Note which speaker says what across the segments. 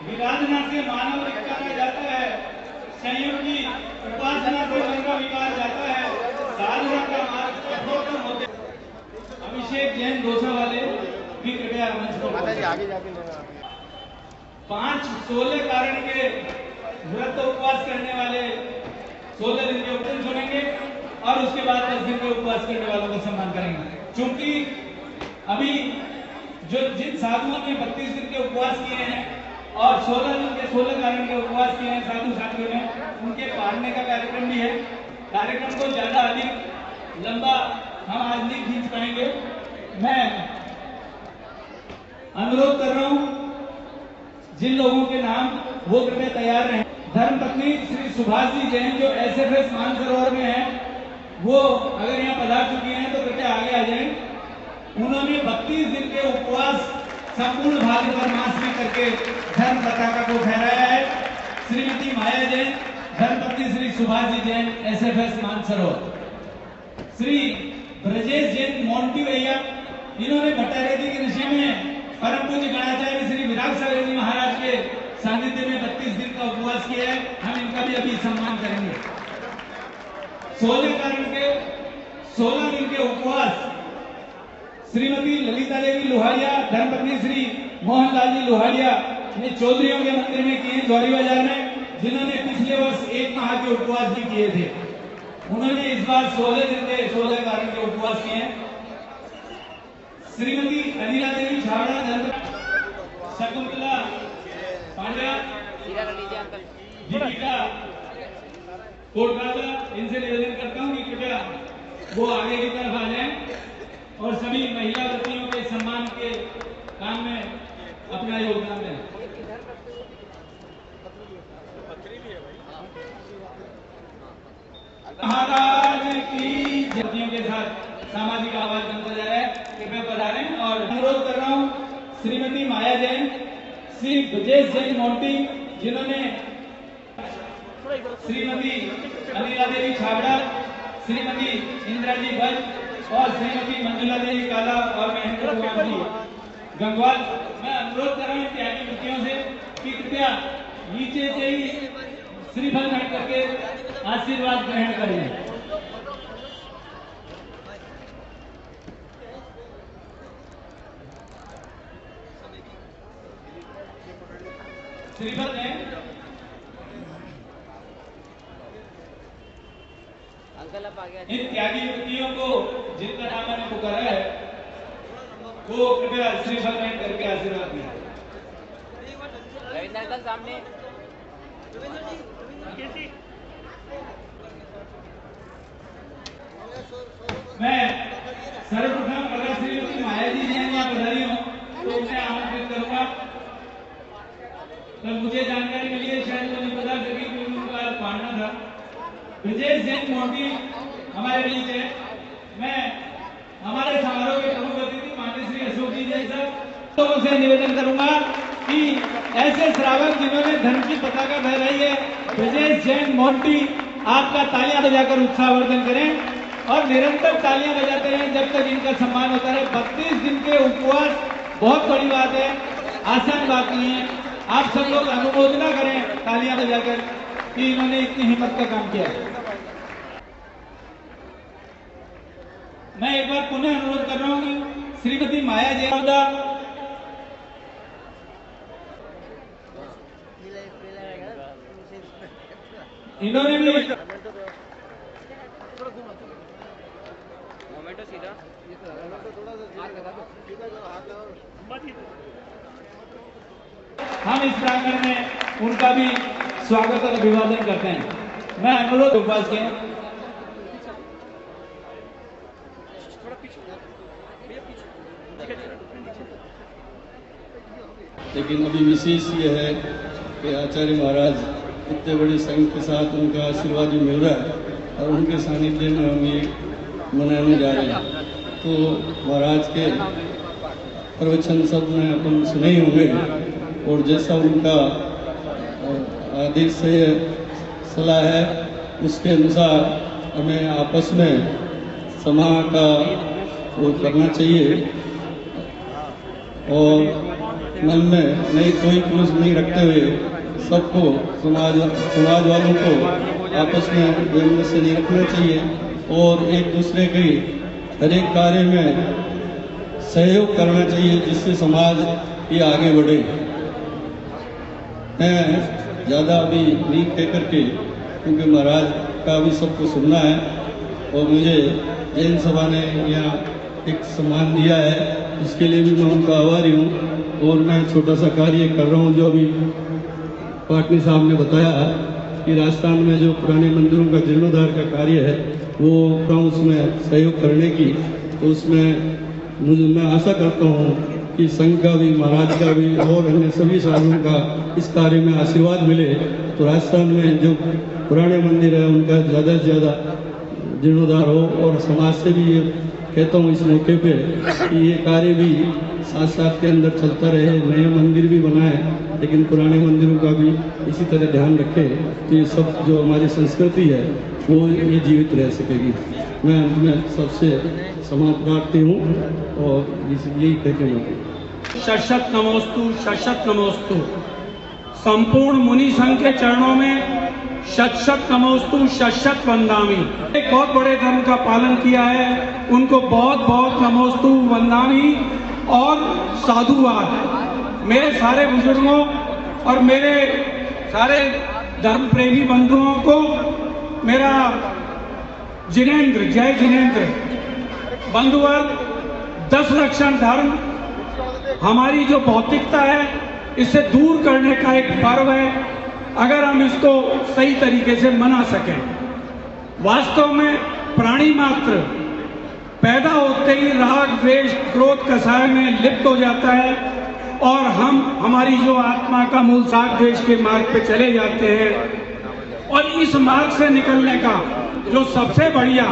Speaker 1: विराधना से मानव निकाला जाता है, संयम की उपासना से मन का विकार जाता है, साधना का मार्ग कठोरतम होते। अभिषेक जैन दोसा वाले भी कृपया मंच पर आगे जाके 16 कारण के व्रत उपवास करने वाले 16 दिन के उपवास सुनेंगे और उसके बाद 10 दिन के उपवास करने वालों का सम्मान करेंगे। क्योंकि अभी जो जिन साधुओं ने 32 दिन के उपवास किए हैं और 16 दिन के 16 कारण के उपवास किए हैं साधु साथियों ने, उनके पालने का कार्यक्रम भी है। कार्यक्रम को ज्यादा अधिक लंबा हम आज नहीं खींच पाएंगे। मैं अनुरोध कर रहा हूं जिन लोगों के नाम वो कृपया तैयार रहें। धर्मपत्नी श्री सुभाष जी जैन जो एसएफएस मानसरोवर में है, वो अगर यहाँ पधार चुकी हैं तो कृपया आगे आ जाएं। उन्होंने 32 दिन के उपवास संपूर्ण भाद्रपद मास में करके धर्म पताका को फहराया है। श्रीमती माया जैन, धर्मपत्नी श्री सुभाष जी जैन, एसएफएस मानसरोवर। श्री ब्रजेश जैन मोंटी भैया, इन्होंने भट्टारेती के नशे में परम पूज्य गणाचार्य श्री विराग सागर जी महाराज के सानिध्य में 32 दिन का उपवास किया है। हम इनका भी अभी सम्मान करेंगे। 16 कारण के 16 दिन के उपवास श्रीमती ललिता देवी लोहारिया, धर्मपत्नी श्री मोहनलाल जी लोहारिया ने चौधरियों के मंदिर में किए गौरी बाजार में, जिन्होंने पिछले वर्ष 1 माह के उपवास भी किए थे। उन्होंने इस बार 16 दिन के 16 कारण के उपवास किए हैं। श्रीमती अनिला देवी छावड़ा, शकुंतला पांड्या, दीपिका कोटकाला, इनसे निवेदन करता हूं कि कृपया वो आगे की तरफ आ जाएं और सभी महिला व्रतियों के सम्मान के काम में अपना योगदान दें। महाराज की व्रतियों के साथ सामाजिक आवाज बनता जा रहा है, कृपया पधारें। और अनुरोध कर रहा हूं श्रीमती माया जैन, श्री ब्रजेश जैन मोंटी, जिन्होंने श्रीमती अनिला देवी छाबड़ा, श्रीमती इंदिरा जी भट्ट और श्रीमती मंजुला देवी काला और महेंद्र कुमार जी गंगवाल। मैं अनुरोध कर रहा हूँ त्यागी व्यक्तियों से कि कृपया नीचे से ही श्रीफल ग्रहण करके आशीर्वाद ग्रहण करें। श्रीफल है इन त्यागी व्यक्तियों को जिनका नाम मैंने पुकारा है, वो कृपया श्रीफल ग्रहण करके आशीर्वाद दें। सामने मैं सर्वप्रथम अगर श्रीमती माया जी जैन यहाँ पधारी हो तो उन्हें आमंत्रित करूंगा। तो मुझे जानकारी मिली है, शायद वो नहीं पता सकी क्योंकि उनका पाड़ना था। ब्रजेश जैन मोंटी हमारे बीच है। मैं हमारे समारोह के प्रमुख अतिथि माननीय श्री अशोक जी जैन साहब लोगों से निवेदन करूंगा कि ऐसे श्रावक जिन्होंने धर्म की पताका फहराई है, ब्रजेश जैन मोंटी, आपका तालियां बजाकर उत्साहवर्धन करें और निरंतर तालियां बजाते रहें जब तक इनका सम्मान होता है। 32 दिन के उपवास बहुत बड़ी बात है, आसान बात नहीं है। आप सब लोग अनुमोदना करें तालियां बजाकर कि इन्होंने इतनी हिम्मत का काम किया है। मैं एक बार पुनः अनुरोध कर रहा हूं कि श्रीमती माया जैन, इन्होंने भी हम इस प्रांगण में उनका भी स्वागत और अभिवादन करते हैं। मैं अनुरोध उपवास के
Speaker 2: लेकिन अभी विशेष ये है कि आचार्य महाराज इतने बड़े संघ के साथ उनका आशीर्वाद भी मिल रहा है और उनके सानिध्य में हम ये मनाने जा रहे हैं। तो महाराज के प्रवचन सब ने अपन सुने ही होंगे और जैसा उनका आदेश से सलाह है उसके अनुसार हमें आपस में समा का वो करना चाहिए और मन में नहीं कोई क्रोध नहीं रखते हुए सबको समाज वालों को आपस में वैमनस्य नहीं रखना चाहिए और एक दूसरे के हर एक कार्य में सहयोग करना चाहिए जिससे समाज ये आगे बढ़े। मैं ज़्यादा अभी नहीं कह करके क्योंकि महाराज का भी सबको सुनना है और मुझे जैन सभा ने यहाँ एक सम्मान दिया है, इसके लिए भी मैं उनका आभारी हूँ। और मैं छोटा सा कार्य कर रहा हूँ जो अभी पाटनी साहब ने बताया कि राजस्थान में जो पुराने मंदिरों का जीर्णोद्धार का कार्य है वो उसमें सहयोग करने की, तो उसमें मैं आशा करता हूँ कि संघ का भी, महाराज का भी और अन्य सभी साधुओं का इस कार्य में आशीर्वाद मिले तो राजस्थान में जो पुराने मंदिर है उनका ज़्यादा से ज़्यादा जीर्णोद्धार हो। और समाज से भी ये कहता हूँ इस मौके पे कि ये कार्य भी साथ साथ के अंदर चलता रहे, नए मंदिर भी बनाए लेकिन पुराने मंदिरों का भी इसी तरह ध्यान रखें तो ये सब जो हमारी संस्कृति है वो ये जीवित रह सकेगी। मैं अंत में सबसे क्षमा प्रार्थी हूँ और यही कहते हैं
Speaker 3: शत नमोस्तु, शत नमोस्तु। संपूर्ण मुनि संघ के चरणों में शत नमोस्तु, शत वंदामी। एक बहुत बड़े धर्म का पालन किया है, उनको बहुत बहुत नमोस्तु, वंदामी और साधुवाद। मेरे सारे बुजुर्गों और मेरे सारे धर्म प्रेमी बंधुओं को मेरा जिनेंद्र, जय जिनेंद्र। बंधुवर्ग, 10 लक्षण धर्म हमारी जो भौतिकता है इसे दूर करने का एक पर्व है, अगर हम इसको सही तरीके से मना सकें। वास्तव में प्राणी मात्र पैदा होते ही राग, द्वेष, क्रोध, कसाय में लिप्त हो जाता है और हमारी जो आत्मा का मूल साग द्वेष के मार्ग पे चले जाते हैं। और इस मार्ग से निकलने का जो सबसे बढ़िया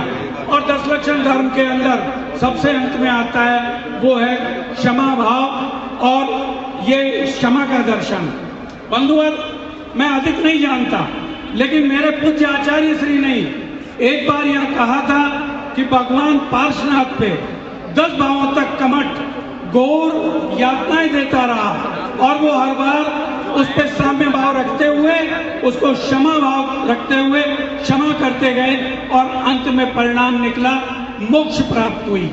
Speaker 3: और 10 लक्षण धर्म के अंदर सबसे अंत में आता है वो है क्षमा भाव और ये क्षमा का दर्शन। बंधुवर, मैं अधिक नहीं जानता लेकिन मेरे पूज्य आचार्य श्री ने एक बार यह कहा था कि भगवान पार्श्वनाथ पे 10 भावों तक कमठ गौर यातनाएं देता रहा और वो हर बार उस पर साम्य भाव रखते हुए, उसको क्षमा भाव रखते हुए क्षमा करते गए और अंत में परिणाम निकला, मोक्ष प्राप्त हुई।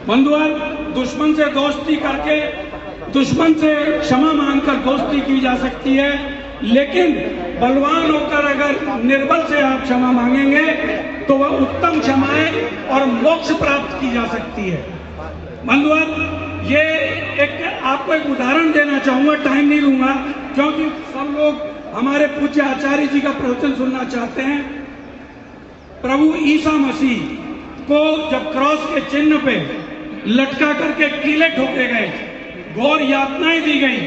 Speaker 3: बंधुवर, दुश्मन से दोस्ती करके, दुश्मन से क्षमा मांगकर दोस्ती की जा सकती है, लेकिन बलवान होकर अगर निर्बल से आप क्षमा मांगेंगे तो वह उत्तम क्षमाएं और मोक्ष प्राप्त की जा सकती है। बंधुवर, ये आपको एक उदाहरण देना चाहूंगा, टाइम नहीं लूंगा क्योंकि सब लोग हमारे पूज्य आचार्य जी का प्रवचन सुनना चाहते हैं। प्रभु ईसा मसीह को जब क्रॉस के चिन्ह पे लटका करके कीले ठोके गए, घोर यातनाएं दी गई,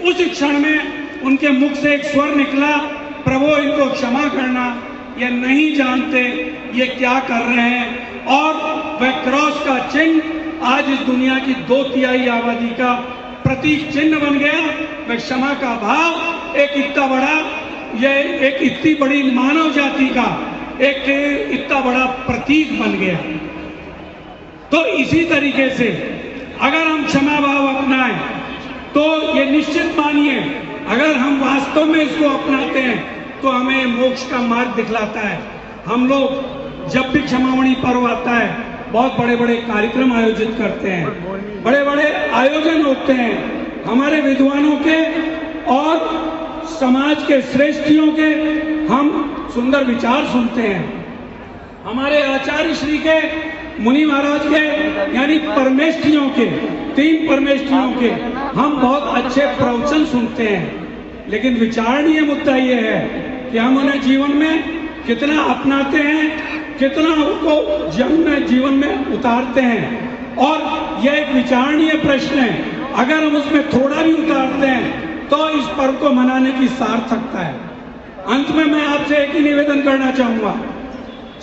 Speaker 3: उस क्षण में उनके मुख से एक स्वर निकला, प्रभु इनको क्षमा करना, ये नहीं जानते ये क्या कर रहे हैं। और वह क्रॉस का चिन्ह आज इस दुनिया की 2/3 आबादी का प्रतीक चिन्ह बन गया। वह क्षमा का भाव एक इतना बड़ा, यह एक इतनी बड़ी मानव जाति का एक इतना बड़ा प्रतीक बन गया। तो इसी तरीके से अगर हम क्षमा भाव अपनाएं तो ये निश्चित मानिए, अगर हम वास्तव में इसको अपनाते हैं तो हमें मोक्ष का मार्ग दिखलाता है। हम लोग जब भी क्षमावणी पर्व आता है बहुत बड़े बड़े कार्यक्रम आयोजित करते हैं, बड़े बड़े आयोजन होते हैं, हमारे विद्वानों के और समाज के श्रेष्ठियों के हम सुंदर विचार सुनते हैं। हमारे आचार्य श्री के, मुनि महाराज के, यानी परमेष्ठियों के, 3 परमेष्ठियों के हम बहुत अच्छे प्रवचन सुनते हैं। लेकिन विचारणीय मुद्दा ये है कि हम उन्हें जीवन में कितना अपनाते हैं, कितना उनको जीवन में उतारते हैं। और यह एक विचारणीय प्रश्न है। अगर हम उसमें थोड़ा भी उतारते हैं तो इस पर्व को मनाने की सार्थकता है। अंत में मैं आपसे एक ही निवेदन करना चाहूंगा,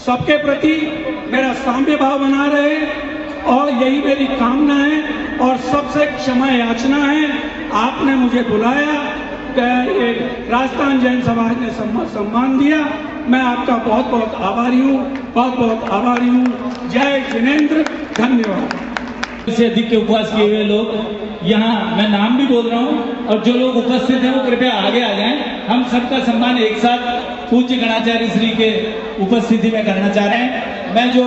Speaker 3: सबके प्रति मेरा साम्य भाव बना रहे और यही मेरी कामना है और सबसे क्षमा याचना है। आपने मुझे बुलाया, राजस्थान जैन समाज ने सम्मान दिया, मैं आपका बहुत बहुत आभारी हूँ, बहुत बहुत आभारी हूँ। जय जिनेंद्र, धन्यवाद।
Speaker 1: से अधिक के उपवास किए हुए लोग यहाँ, मैं नाम भी बोल रहा हूँ, और जो लोग उपस्थित हैं वो कृपया आगे आ जाएं। हम सबका सम्मान एक साथ पूज्य गणाचार्य श्री के उपस्थिति में करना चाह रहे हैं। मैं जो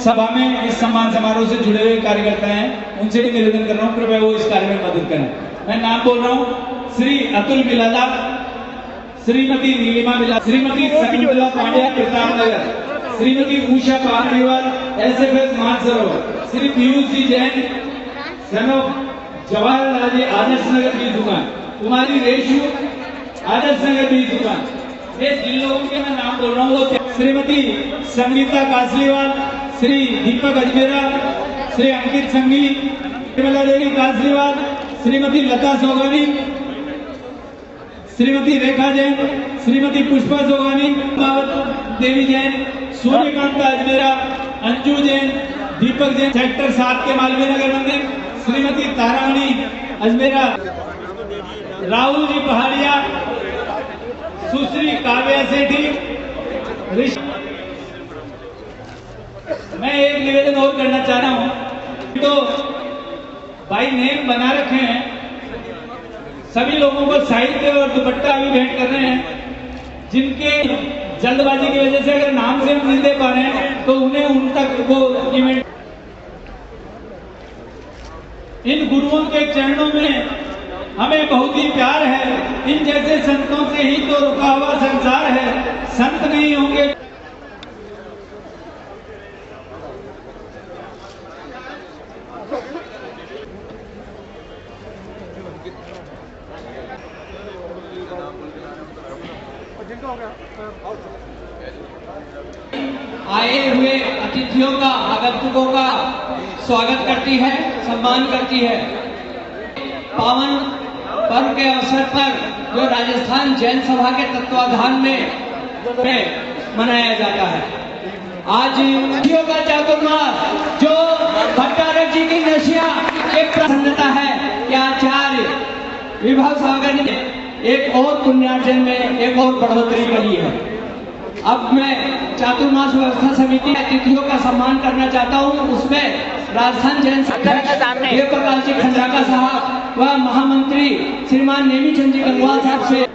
Speaker 1: सभा में इस सम्मान समारोह से जुड़े हुए कार्यकर्ता हैं उनसे भी निवेदन कर रहा हूँ, कृपया वो इस कार्य में मदद करें। मैं नाम बोल रहा हूँ, श्री अतुल बिलाला, श्रीमती नीलिमा बिलाला, श्रीमती शकुंतला पांड्या प्रतापनगर, श्रीमती उषा पार्थिवाल SFS मानसरोवर, श्री पीयूष जी जैन सनो जवाहरलाल जी आदर्श नगर 20 दुकान, कुमारी रेशु आदर्श नगर 20 दुकान। ये जिन लोगों के मैं नाम बोल रहा हूँ वो श्रीमती संगीता कासलीवाल, श्री दीपक अजमेरा, श्री अंकित संघी, निर्मला देवी कासलीवाल, श्रीमती लता सोगानी, श्रीमती रेखा जैन, श्रीमती पुष्पा सोगानी, देवी जैन, सूर्यकांत अजमेरा, अंजू जैन, दीपक जैन, सेक्टर 7 के मालवीय नगर मंदिर, श्रीमती तारामणि अजमेरा, राहुल जी पहाड़िया, सुश्री काव्या सेठी। मैं एक निवेदन और करना चाह रहा हूं, तो बाई नेम बना रखे हैं, सभी लोगों को साहित्य और दुपट्टा अभी भेंट कर रहे हैं, जिनके जल्दबाजी की वजह से अगर नाम से हम नहीं दे पा रहे हैं तो उन्हें उन तक वो इवेंट, इन गुरुओं के चरणों में हमें बहुत ही प्यार है। इन जैसे संतों से ही तो रुका हुआ संसार है, संत नहीं होंगे
Speaker 4: आए हुए अतिथियों का, आगंतुकों का स्वागत करती है, सम्मान करती है। पावन पर्व के अवसर पर जो राजस्थान जैन सभा के तत्वाधान में मनाया जाता है। आज अतिथियों का चातुर्मास जो भट्टारक जी की नशिया एक प्रसन्नता है कि आचार्य विभव सागर ने एक और पुण्यार्जन में एक और बढ़ोतरी करी है। अब मैं चातुर्मास व्यवस्था समिति के अतिथियों का सम्मान करना चाहता हूं। उसमें राजस्थान जैन प्रकाश जी खंडाका साहब व महामंत्री श्रीमान नेमीचंद जी गंगवाल साहब से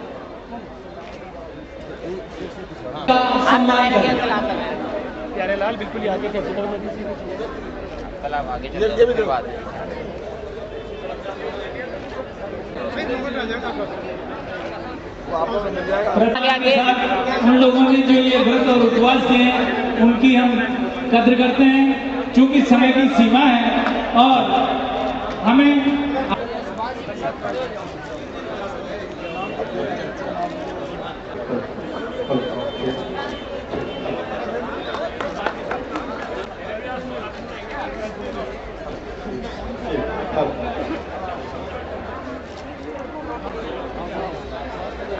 Speaker 4: सम्मान करें।
Speaker 5: प्यारेलाल बिल्कुल आगे
Speaker 1: उन लोगों ने जो ये व्रत और उपवास किए हैं उनकी हम कद्र करते हैं, क्योंकि समय की सीमा है और हमें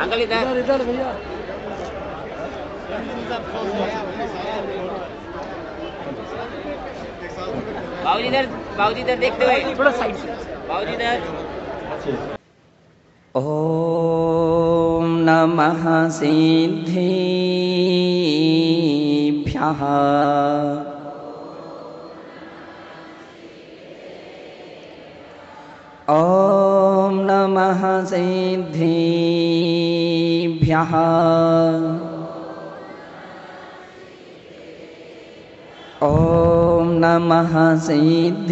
Speaker 5: अंकल इधर भैया बाबूजी इधर देखते हुए थोड़ा साइड से बाबूजी इधर।
Speaker 4: ओम नमः सिद्धिभ्यः ओम नमः सिद्धिभ्यः ओम नमः सिद्धिभ्यः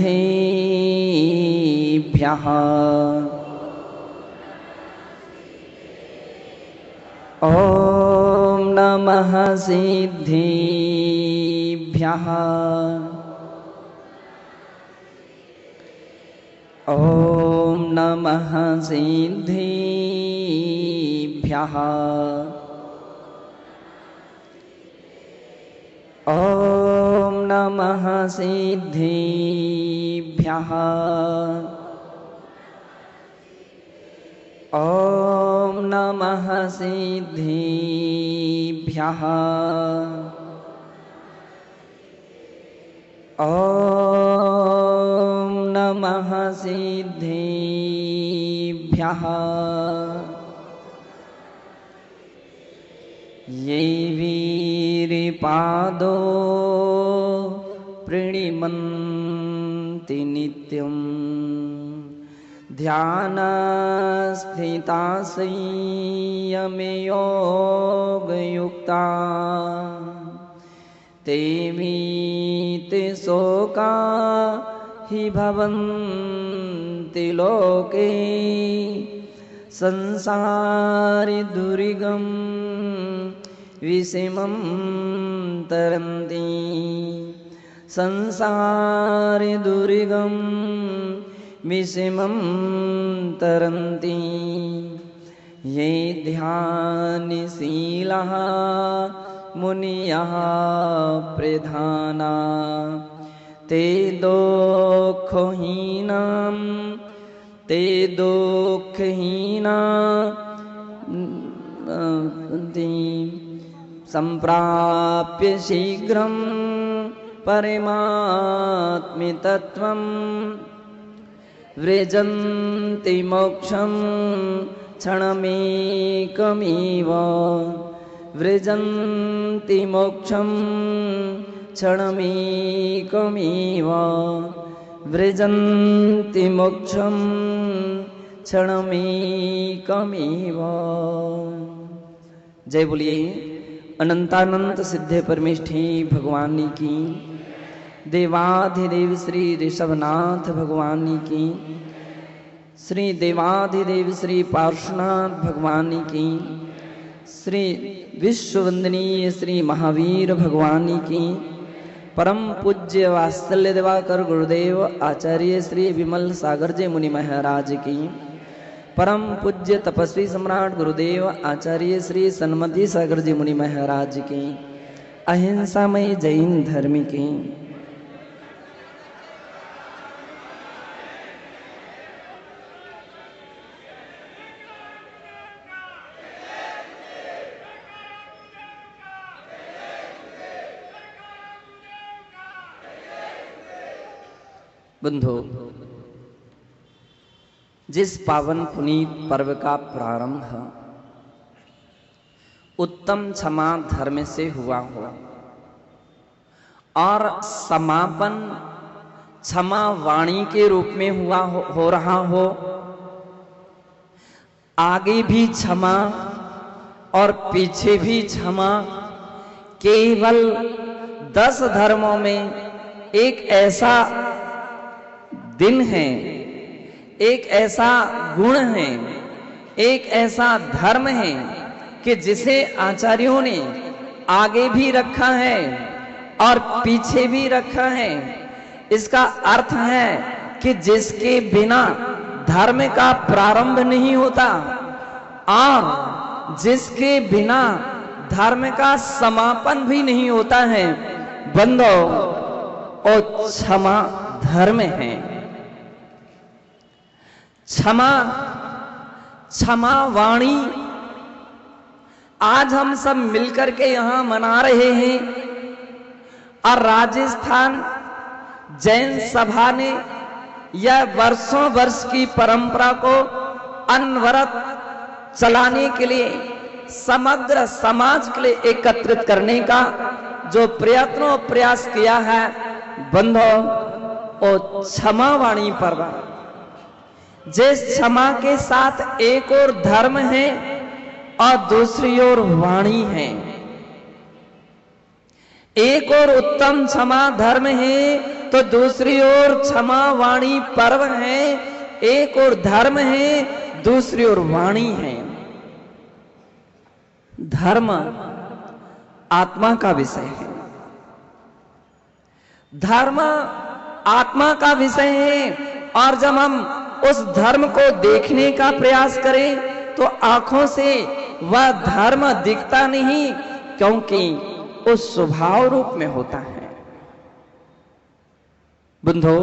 Speaker 4: ओम नमः सिद्धिभ्यः ओम नमः सिद्धिभ्यः ओम नमः सिद्धिभ्यः ओम नमः सिद्धिभ्यः ओम नमः सिद्धिभ्यः ये वीरपादो प्रणिमन्ति
Speaker 6: नित्यं ध्यानस्थिता संयमयोगयुक्ता ते वीते शोका हि भवन्ति लोके संसारि दुर्गम विषमं तरन्ति संसारि दुर्गम विषमं तरन्ति ये ध्यानशीलाः मुनियः प्रधाना ते दुःखहीना संप्राप्य शीघ्रं परमात्मतत्त्वं व्रजन्ति मोक्षं क्षणमेकमेव व्रजन्ति मोक्षं क्षणमेकमेव व्रजन्ति मोक्षं क्षणमेकमेव। जय बोलिए अनंतानंत सिद्धे परमेष्ठी भगवान की, देवाधिदेव श्री ऋषभनाथ भगवान की, श्री देवाधिदेव श्री पार्श्वनाथ भगवान की, श्री विश्ववंदनीय श्री महावीर भगवान की, परम पूज्य वात्सल्य दिवाकर गुरुदेव आचार्य श्री विमल सागर जी मुनि महाराज की, परम पूज्य तपस्वी सम्राट गुरुदेव आचार्य श्री सन्मति सागर जी मुनि महाराज की, अहिंसामय जैन धर्म की, बंधु, जिस पावन पुनीत पर्व का प्रारंभ उत्तम क्षमा धर्म से हुआ हो और समापन क्षमा वाणी के रूप में हो रहा हो, आगे भी क्षमा और पीछे भी क्षमा, केवल 10 धर्मों में एक ऐसा दिन है, एक ऐसा गुण है, एक ऐसा धर्म है कि जिसे आचार्यों ने आगे भी रखा है और पीछे भी रखा है। इसका अर्थ है कि जिसके बिना धर्म का प्रारंभ नहीं होता और जिसके बिना धर्म का समापन भी नहीं होता है, बंधो और क्षमा धर्म है। क्षमा वाणी आज हम सब मिलकर के यहां मना रहे हैं और राजस्थान जैन सभा ने यह वर्षों वर्ष की परंपरा को अनवरत चलाने के लिए समग्र समाज के लिए एकत्रित करने का जो प्रयत्न और प्रयास किया है, बंधो और क्षमा वाणी पर्व, जिस क्षमा के साथ एक और धर्म है और दूसरी ओर वाणी है। एक और उत्तम क्षमा धर्म है तो दूसरी ओर क्षमा वाणी पर्व है। एक और धर्म है, दूसरी ओर वाणी है। धर्म आत्मा का विषय है, धर्म आत्मा का विषय है। और जब हम उस धर्म को देखने का प्रयास करें तो आंखों से वह धर्म दिखता नहीं, क्योंकि उस स्वभाव रूप में होता है। बंधो,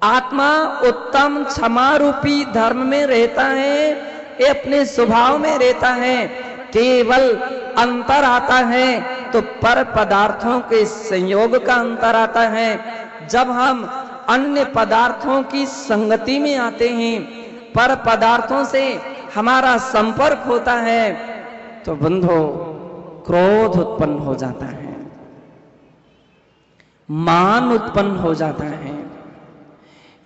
Speaker 6: आत्मा उत्तम क्षमा रूपी धर्म में रहता है, ये अपने स्वभाव में रहता है। केवल अंतर आता है तो पर पदार्थों के संयोग का अंतर आता है। जब हम अन्य पदार्थों की संगति में आते हैं, पर पदार्थों से हमारा संपर्क होता है, तो बंधो क्रोध उत्पन्न हो जाता है, मान उत्पन्न हो जाता है,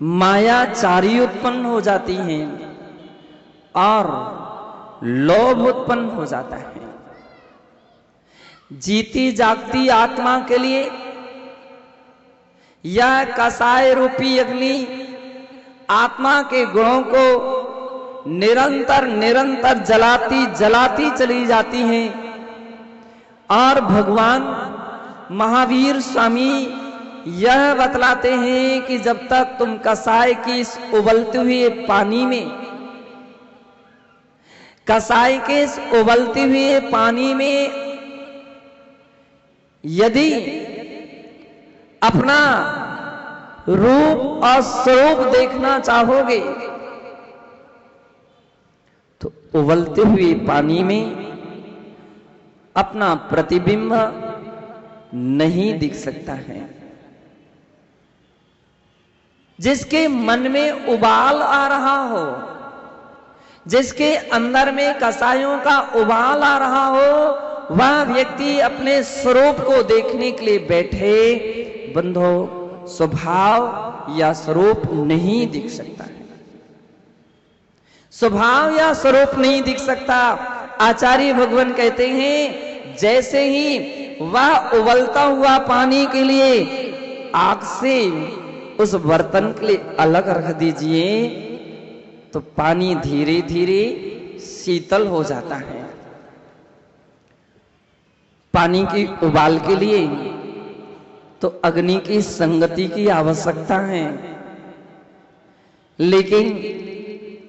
Speaker 6: मायाचारी उत्पन्न हो जाती हैं और लोभ उत्पन्न हो जाता है। जीती जागती आत्मा के लिए यह कसाय रूपी अग्नि आत्मा के गुणों को निरंतर निरंतर जलाती जलाती चली जाती है। और भगवान महावीर स्वामी यह बतलाते हैं कि जब तक तुम कसाय की इस उबलते हुए पानी में, कसाय के इस उबलते हुए पानी में यदि अपना रूप और स्वरूप देखना चाहोगे तो उबलते हुए पानी में अपना प्रतिबिंब नहीं दिख सकता है। जिसके मन में उबाल आ रहा हो, जिसके अंदर में कसायों का उबाल आ रहा हो, वह व्यक्ति अपने स्वरूप को देखने के लिए बैठे बंधो स्वभाव या स्वरूप नहीं दिख सकता है। स्वभाव या स्वरूप नहीं दिख सकता। आचार्य भगवान कहते हैं जैसे ही वह उबलता हुआ पानी के लिए आग से उस बर्तन के लिए अलग रख दीजिए तो पानी धीरे धीरे शीतल हो जाता है। पानी की उबाल के लिए तो अग्नि की संगति की आवश्यकता है, लेकिन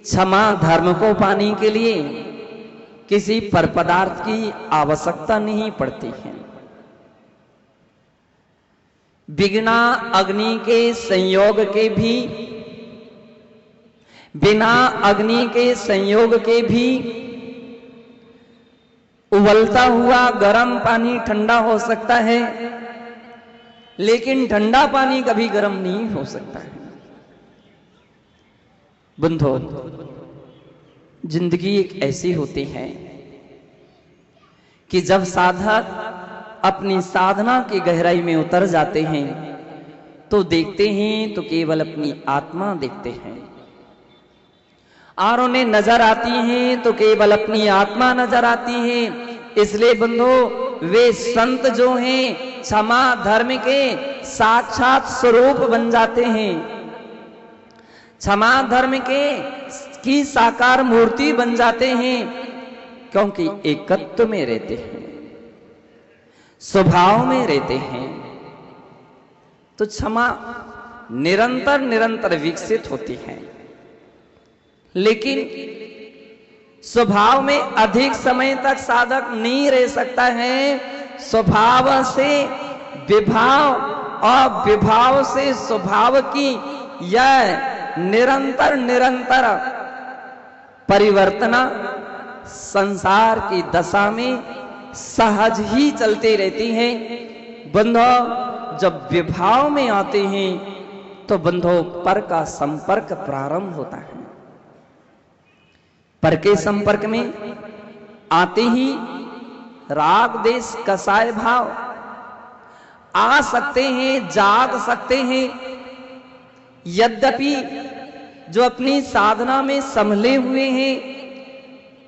Speaker 6: क्षमा धर्म को पाने के लिए किसी पर पदार्थ की आवश्यकता नहीं पड़ती है। बिना अग्नि के संयोग के भी, बिना अग्नि के संयोग के भी उबलता हुआ गर्म पानी ठंडा हो सकता है, लेकिन ठंडा पानी कभी गर्म नहीं हो सकता है। बंधो, जिंदगी एक ऐसी होती है कि जब साधक अपनी साधना की गहराई में उतर जाते हैं तो देखते हैं तो केवल अपनी आत्मा देखते हैं, और उन्हें नजर आती हैं तो केवल अपनी आत्मा नजर आती है। इसलिए बंधो, वे संत जो हैं क्षमा धर्म के साक्षात स्वरूप बन जाते हैं, क्षमा धर्म के की साकार मूर्ति बन जाते हैं, क्योंकि एकत्व में रहते हैं, स्वभाव में रहते हैं। तो क्षमा निरंतर निरंतर विकसित होती है, लेकिन स्वभाव में अधिक समय तक साधक नहीं रह सकता है। स्वभाव से विभाव और विभाव से स्वभाव की यह निरंतर निरंतर परिवर्तना संसार की दशा में सहज ही चलती रहती है। बंधो, जब विभाव में आते हैं तो बंधो पर का संपर्क प्रारंभ होता है। पर के संपर्क में आते ही राग देश कसाय भाव आ सकते हैं, जाग सकते हैं। यद्यपि जो अपनी साधना में संभले हुए हैं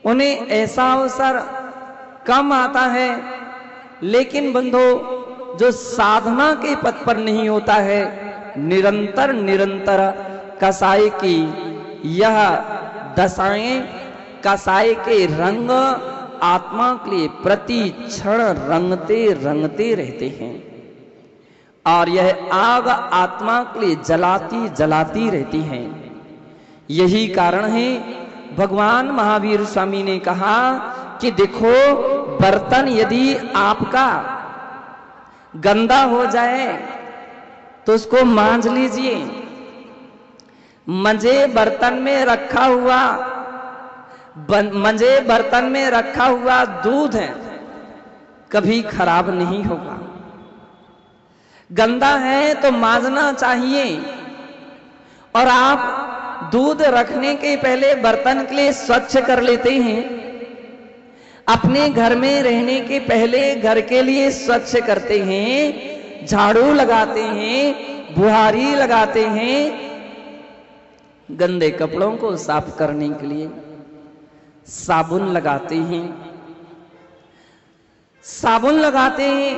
Speaker 6: उन्हें ऐसा अवसर कम आता है, लेकिन बंधो जो साधना के पथ पर नहीं होता है, निरंतर निरंतर कसाय की यह दशाएं, कसाय के रंग आत्मा के लिए प्रति क्षण रंगते रंगते रहते हैं, और यह आग आत्मा के लिए जलाती जलाती रहती है। यही कारण है भगवान महावीर स्वामी ने कहा कि देखो, बर्तन यदि आपका गंदा हो जाए तो उसको मांज लीजिए। मंजे बर्तन में रखा हुआ मंजे बर्तन में रखा हुआ दूध है कभी खराब नहीं होगा। गंदा है तो मांजना चाहिए, और आप दूध रखने के पहले बर्तन के लिए स्वच्छ कर लेते हैं। अपने घर में रहने के पहले घर के लिए स्वच्छ करते हैं, झाड़ू लगाते हैं, बुहारी लगाते हैं, गंदे कपड़ों को साफ करने के लिए साबुन लगाते हैं। साबुन लगाते हैं,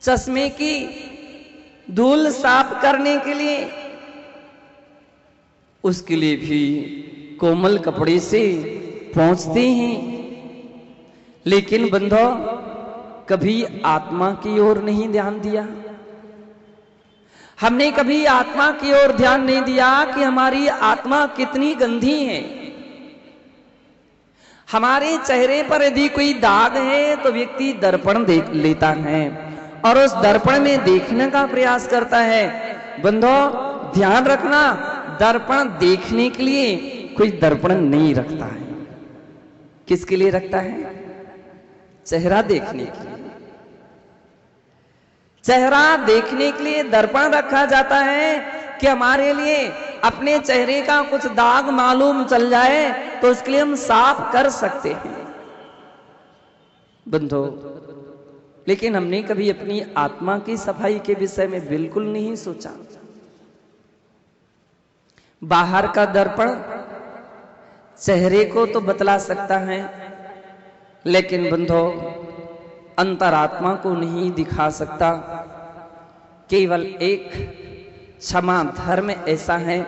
Speaker 6: चश्मे की धूल साफ करने के लिए, उसके लिए भी कोमल कपड़े से पोंछते हैं। लेकिन बंधो, कभी आत्मा की ओर नहीं ध्यान दिया। हमने कभी आत्मा की ओर ध्यान नहीं दिया कि हमारी आत्मा कितनी गंदी है। हमारे चेहरे पर यदि कोई दाग है तो व्यक्ति दर्पण देख लेता है और उस दर्पण में देखने का प्रयास करता है। बंधो, ध्यान रखना, दर्पण देखने के लिए कोई दर्पण नहीं रखता है। किसके लिए रखता है? चेहरा देखने के लिए। चेहरा देखने के लिए दर्पण रखा जाता है कि हमारे लिए अपने चेहरे का कुछ दाग मालूम चल जाए तो उसके लिए हम साफ कर सकते हैं। बंधो, लेकिन हमने कभी अपनी आत्मा की सफाई के विषय में बिल्कुल नहीं सोचा। बाहर का दर्पण चेहरे को तो बतला सकता है, लेकिन बंधो अंतरात्मा को नहीं दिखा सकता। केवल एक क्षमा धर्म ऐसा है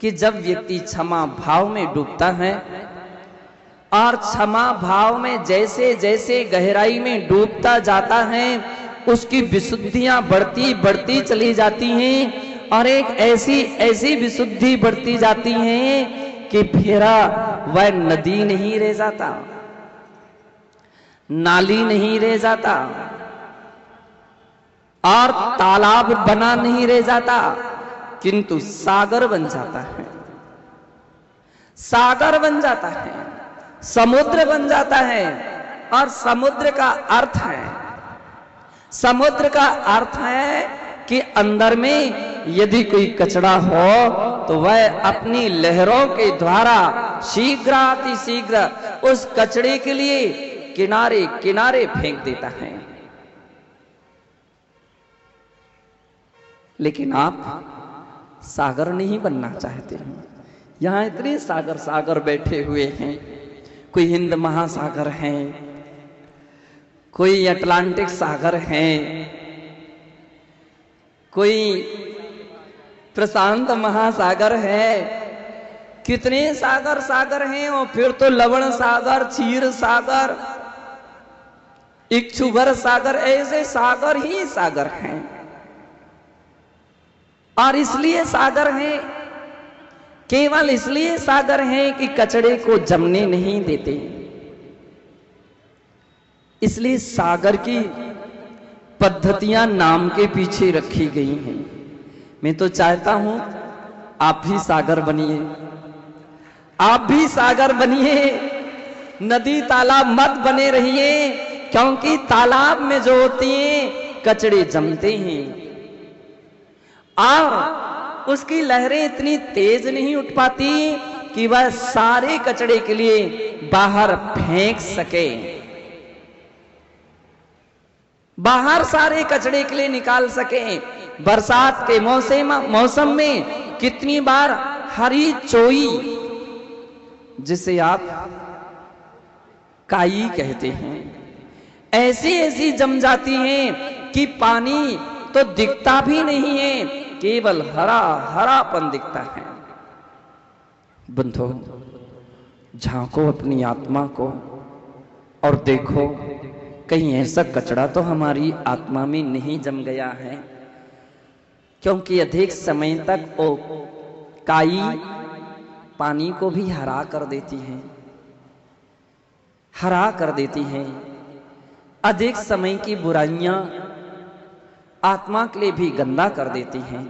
Speaker 6: कि जब व्यक्ति क्षमा भाव में डूबता है और क्षमा भाव में जैसे जैसे गहराई में डूबता जाता है, उसकी विशुद्धियां बढ़ती बढ़ती चली जाती हैं और एक ऐसी ऐसी विशुद्धि बढ़ती जाती है कि फिर वह नदी नहीं रह जाता, नाली नहीं रह जाता और तालाब बना नहीं रह जाता, किंतु सागर बन जाता है। सागर बन जाता है, समुद्र बन जाता है। और समुद्र का अर्थ है, समुद्र का अर्थ है कि अंदर में यदि कोई कचरा हो तो वह अपनी लहरों के द्वारा शीघ्रातिशीघ्र उस कचरे के लिए किनारे किनारे फेंक देता है। लेकिन आप सागर नहीं बनना चाहते हैं। यहां इतने सागर सागर बैठे हुए हैं। कोई हिंद महासागर है, कोई अटलांटिक सागर है, कोई प्रशांत महासागर है। कितने सागर सागर हैं। और फिर तो लवण सागर, क्षीर सागर, इक्षुभर सागर, ऐसे सागर ही सागर हैं। और इसलिए सागर हैं, केवल इसलिए सागर हैं कि कचड़े को जमने नहीं देते। इसलिए सागर की पद्धतियां नाम के पीछे रखी गई हैं। मैं तो चाहता हूं आप भी सागर बनिए, आप भी सागर बनिए, नदी तालाब मत बने रहिए, क्योंकि तालाब में जो होती हैं कचड़े जमते हैं और उसकी लहरें इतनी तेज नहीं उठ पाती कि वह सारे कचड़े के लिए बाहर फेंक सके, बाहर सारे कचड़े के लिए निकाल सके। बरसात के मौसम में कितनी बार हरी चोई, जिसे आप काई कहते हैं, ऐसी ऐसी जम जाती हैं कि पानी तो दिखता भी नहीं है, केवल हरा हरापन दिखता है। बंधो, झांको अपनी आत्मा को और देखो कहीं ऐसा कचड़ा तो हमारी आत्मा में नहीं जम गया है, क्योंकि अधिक समय तक वो काई पानी को भी हरा कर देती है, हरा कर देती है। अधिक समय की बुराइयां आत्मा के लिए भी गंदा कर देती हैं,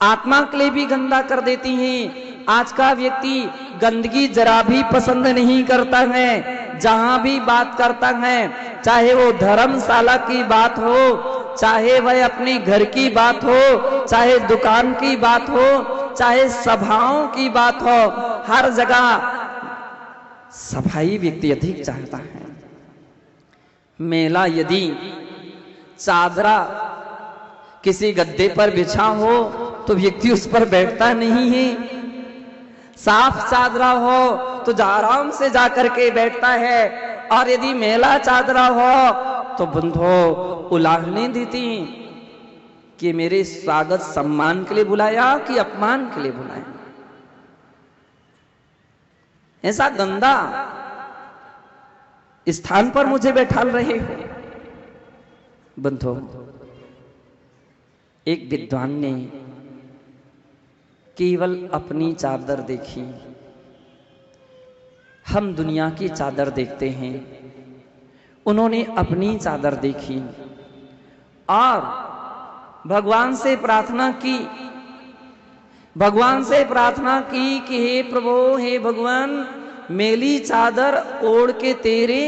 Speaker 6: आत्मा के लिए भी गंदा कर देती हैं। आज का व्यक्ति गंदगी जरा भी पसंद नहीं करता है। जहां भी बात करता है, चाहे वो धर्मशाला की बात हो, चाहे वह अपने घर की बात हो, चाहे दुकान की बात हो, चाहे सभाओं की बात हो, हर जगह सफाई व्यक्ति अधिक चाहता है। मेला यदि चादरा किसी गद्दे पर बिछा हो तो व्यक्ति उस पर बैठता नहीं है। साफ चादरा हो तो आराम से जाकर के बैठता है, और यदि मैला चादरा हो तो बंधो उलाहने देती कि मेरे स्वागत सम्मान के लिए बुलाया कि अपमान के लिए बुलाया। ऐसा गंदा स्थान पर मुझे बैठाल रहे हो। बंधो, एक विद्वान ने केवल अपनी चादर देखी। हम दुनिया की चादर देखते हैं, उन्होंने अपनी चादर देखी और भगवान से प्रार्थना की। भगवान से प्रार्थना की कि हे प्रभु, हे भगवान, मेली चादर ओढ़ के तेरे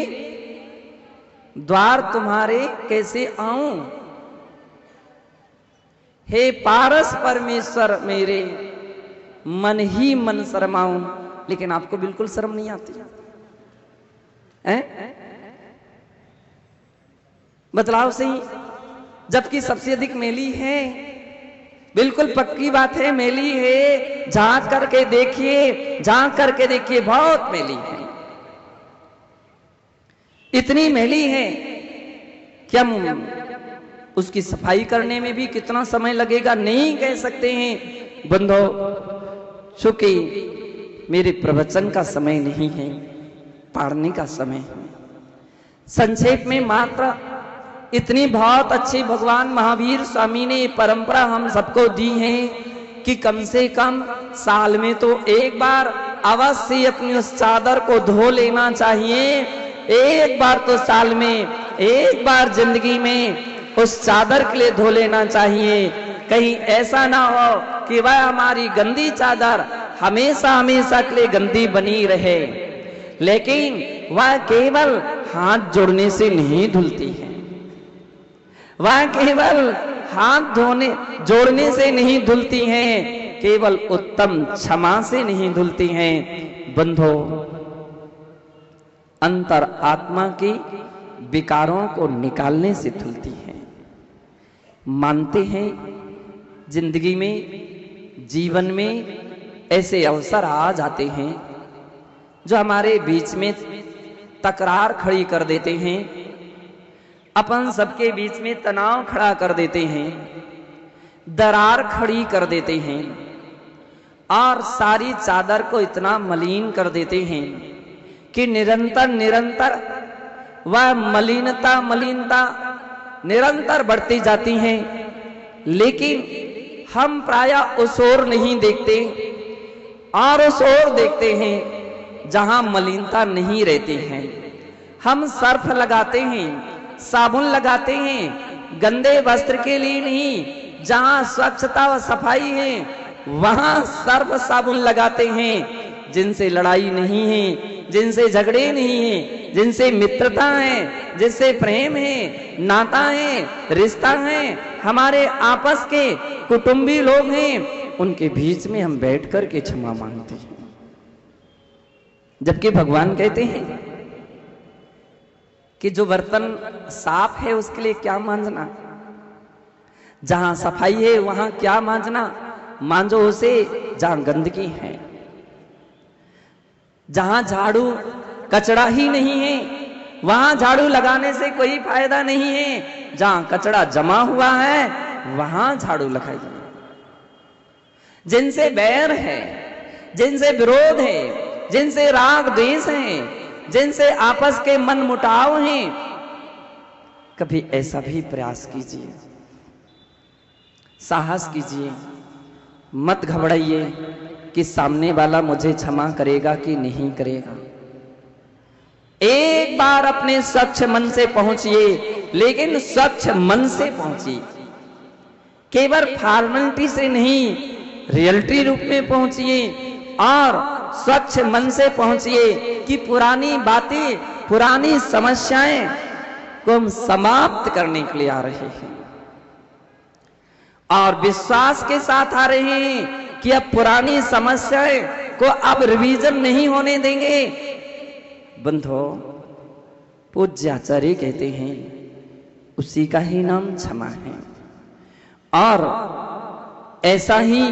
Speaker 6: द्वार तुम्हारे कैसे आऊं। हे पारस परमेश्वर, मेरे मन ही मन शर्माऊं। लेकिन आपको बिल्कुल शर्म नहीं आती है? बतलाओ सही, जबकि सबसे अधिक मेली है। बिल्कुल पक्की बात है, मेली है। झांक करके देखिए, झांक करके देखिए, बहुत मेली है। इतनी मेली है कि हम उसकी सफाई करने में भी कितना समय लगेगा नहीं कह सकते हैं। बंधो, चूंकि मेरे प्रवचन का समय नहीं है, पढ़ने का समय है। संक्षेप में मात्र इतनी बहुत अच्छी भगवान महावीर स्वामी ने परंपरा हम सबको दी है कि कम से कम साल में तो एक बार अवश्य अपनी उस चादर को धो लेना चाहिए। एक बार तो साल में, एक बार जिंदगी में उस चादर के लिए धो लेना चाहिए। कहीं ऐसा ना हो कि वह हमारी गंदी चादर हमेशा हमेशा के लिए गंदी बनी रहे। लेकिन वह केवल हाथ जोड़ने से नहीं धुलती है, वह केवल हाथ जोड़ने से नहीं धुलती हैं, केवल उत्तम क्षमा से नहीं धुलती हैं। बंधो, अंतर आत्मा की विकारों को निकालने से धुलती हैं। मानते हैं जिंदगी में, जीवन में ऐसे अवसर आ जाते हैं जो हमारे बीच में तकरार खड़ी कर देते हैं, अपन सबके बीच में तनाव खड़ा कर देते हैं, दरार खड़ी कर देते हैं और सारी चादर को इतना मलिन कर देते हैं कि निरंतर निरंतर वह मलिनता निरंतर बढ़ती जाती हैं। लेकिन हम प्रायः उस ओर नहीं देखते और उस ओर देखते हैं जहां मलिनता नहीं रहती है। हम सर्फ लगाते हैं, साबुन लगाते हैं, गंदे वस्त्र के लिए नहीं। जहां स्वच्छता व सफाई है वहां सर्फ साबुन लगाते हैं। जिनसे लड़ाई नहीं है, जिनसे झगड़े नहीं है, जिनसे मित्रता है, जिनसे प्रेम है, नाता है, रिश्ता है, हमारे आपस के कुटुंबी लोग हैं, उनके बीच में हम बैठ कर के क्षमा मांगते हैं। जबकि भगवान कहते हैं कि जो बर्तन साफ है उसके लिए क्या मांजना, जहां सफाई है वहां क्या मांजना, मांजो उसे जहां गंदगी है। जहां झाड़ू कचरा ही नहीं है वहां झाड़ू लगाने से कोई फायदा नहीं है। जहां कचरा जमा हुआ है वहां झाड़ू लगाई जाए। जिनसे बैर है, जिनसे विरोध है, जिनसे राग द्वेष है, जिनसे आपस के मन मुटाव हैं, कभी ऐसा भी प्रयास कीजिए, साहस कीजिए, मत घबराइए कि सामने वाला मुझे क्षमा करेगा कि नहीं करेगा। एक बार अपने स्वच्छ मन से पहुंचिए, लेकिन स्वच्छ मन से पहुंचिए, केवल फॉर्मेलिटी से नहीं, रियलिटी रूप में पहुंचिए और स्वच्छ मन से पहुंचिए कि पुरानी बातें, पुरानी समस्याएं को हम समाप्त करने के लिए आ रहे हैं और विश्वास के साथ आ रहे हैं कि अब पुरानी समस्याएं को अब रिवीजन नहीं होने देंगे। बंधो, पूज्य आचार्य कहते हैं उसी का ही नाम क्षमा है। और ऐसा ही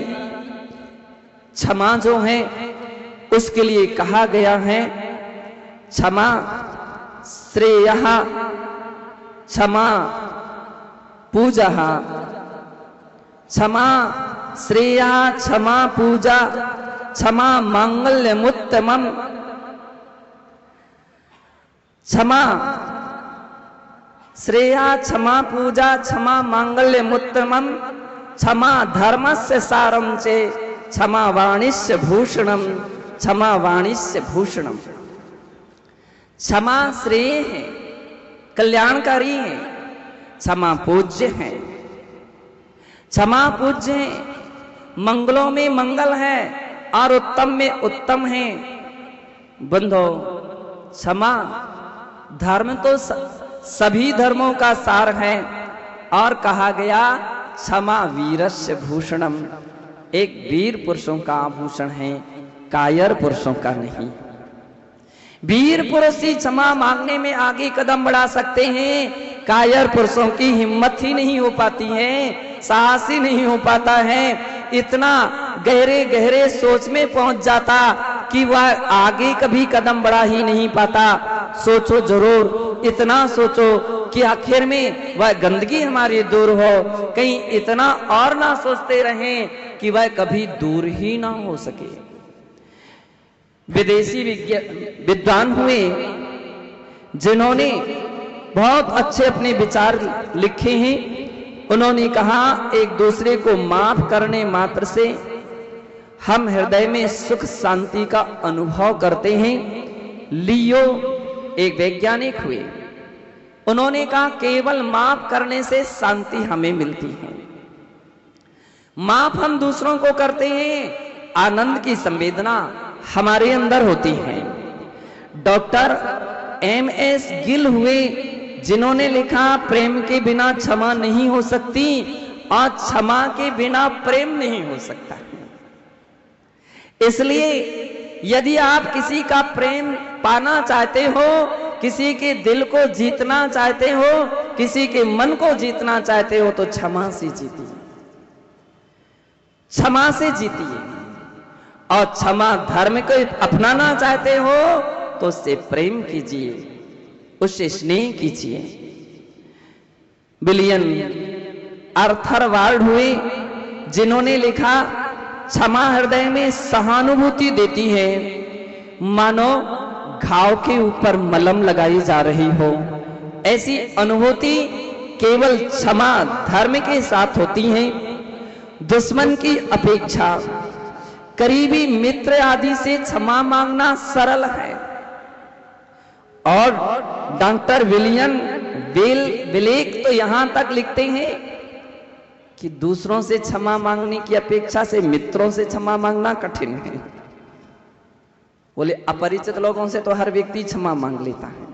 Speaker 6: क्षमा जो है उसके लिए कहा गया है, क्षमा श्रेयः क्षमा पूजः, क्षमा श्रेया क्षमा पूजा क्षमा मांगल्यमुत्तमम्, क्षमा श्रेया क्षमा पूजा क्षमा मांगल्यमुत्तमम्, क्षमा धर्मस्य सारं च क्षमा वाणिस्य भूषणम्, क्षमा वाणिस्य भूषणम्। क्षमा श्रेय है, कल्याणकारी है, क्षमा पूज्य है, क्षमा पूज्य है, मंगलों में मंगल है और उत्तम में उत्तम है। बंधो, क्षमा धर्म तो सभी धर्मों का सार है और कहा गया क्षमा वीरस्य भूषणम, एक वीर पुरुषों का आभूषण है, कायर पुरुषों का नहीं। वीर पुरुष ही क्षमा मांगने में आगे कदम बढ़ा सकते हैं, कायर पुरुषों की हिम्मत ही नहीं हो पाती है, साहस ही नहीं हो पाता है, इतना गहरे गहरे सोच में पहुंच जाता कि वह आगे कभी कदम बढ़ा ही नहीं पाता। सोचो जरूर, इतना सोचो कि आखिर में वह गंदगी हमारी दूर हो, कहीं इतना और ना सोचते रहें कि वह कभी दूर ही ना हो सके। विदेशी विद्वान हुए जिन्होंने बहुत अच्छे अपने विचार लिखे हैं। उन्होंने कहा, एक दूसरे को माफ करने मात्र से हम हृदय में सुख शांति का अनुभव करते हैं। लियो एक वैज्ञानिक हुए, उन्होंने कहा केवल माफ करने से शांति हमें मिलती है। माफ हम दूसरों को करते हैं, आनंद की संवेदना हमारे अंदर होती है। डॉक्टर MS गिल हुए, जिन्होंने लिखा प्रेम के बिना क्षमा नहीं हो सकती और क्षमा के बिना प्रेम नहीं हो सकता। इसलिए यदि आप किसी का प्रेम पाना चाहते हो, किसी के दिल को जीतना चाहते हो, किसी के मन को जीतना चाहते हो, तो क्षमा से जीतिए, क्षमा से जीतिए। और क्षमा धर्म को अपनाना चाहते हो तो उससे प्रेम कीजिए, उससे स्नेह कीजिए। विलियम आर्थर वार्ड हुए, जिन्होंने लिखा क्षमा हृदय में सहानुभूति देती है, मानो घाव के ऊपर मलम लगाई जा रही हो। ऐसी अनुभूति केवल क्षमा धर्म के साथ होती है। दुश्मन की अपेक्षा करीबी मित्र आदि से क्षमा मांगना सरल है। और डॉक्टर विलियम ब्लेक तो यहां तक लिखते हैं कि दूसरों से क्षमा मांगने की अपेक्षा से मित्रों से क्षमा मांगना कठिन है। बोले अपरिचित लोगों से तो हर व्यक्ति क्षमा मांग लेता है,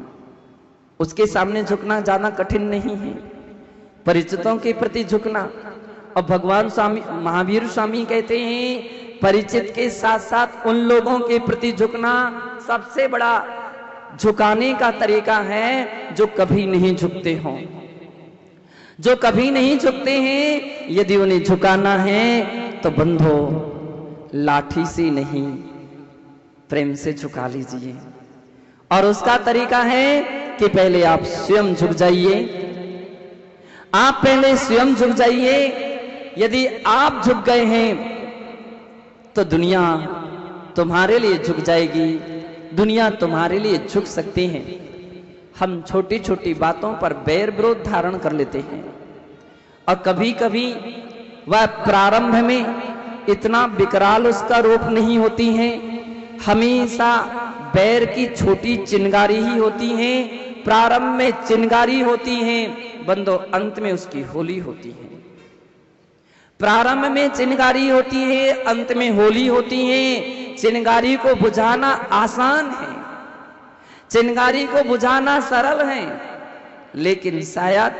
Speaker 6: उसके सामने झुकना ज्यादा कठिन नहीं है, परिचितों के प्रति झुकना। और भगवान स्वामी महावीर स्वामी कहते हैं, परिचित के साथ साथ उन लोगों के प्रति झुकना सबसे बड़ा झुकाने का तरीका है जो कभी नहीं झुकते हों, जो कभी नहीं झुकते हैं। यदि उन्हें झुकाना है तो बंधो लाठी से नहीं, प्रेम से झुका लीजिए। और उसका तरीका है कि पहले आप स्वयं झुक जाइए, आप पहले स्वयं झुक जाइए। यदि आप झुक गए हैं तो दुनिया तुम्हारे लिए झुक जाएगी, दुनिया तुम्हारे लिए झुक सकती है। हम छोटी छोटी बातों पर बैर विरोध धारण कर लेते हैं और कभी कभी वह प्रारंभ में इतना विकराल उसका रूप नहीं होती है, हमेशा बैर की छोटी चिंगारी ही होती है। प्रारंभ में चिंगारी होती है, बंदो अंत में उसकी होली होती है। प्रारंभ में चिंगारी होती है, अंत में होली होती है। चिंगारी को बुझाना आसान है, चिंगारी को बुझाना सरल है, लेकिन शायद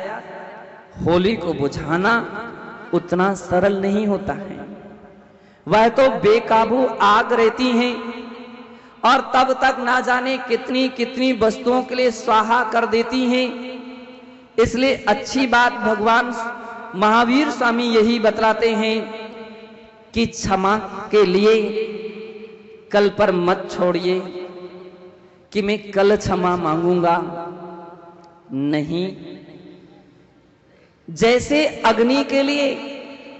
Speaker 6: होली को बुझाना उतना सरल नहीं होता है। वह तो बेकाबू आग रहती है और तब तक ना जाने कितनी कितनी वस्तुओं के लिए स्वाहा कर देती हैं। इसलिए अच्छी बात भगवान महावीर स्वामी यही बतलाते हैं कि क्षमा के लिए कल पर मत छोड़िए कि मैं कल क्षमा मांगूंगा, नहीं। जैसे अग्नि के लिए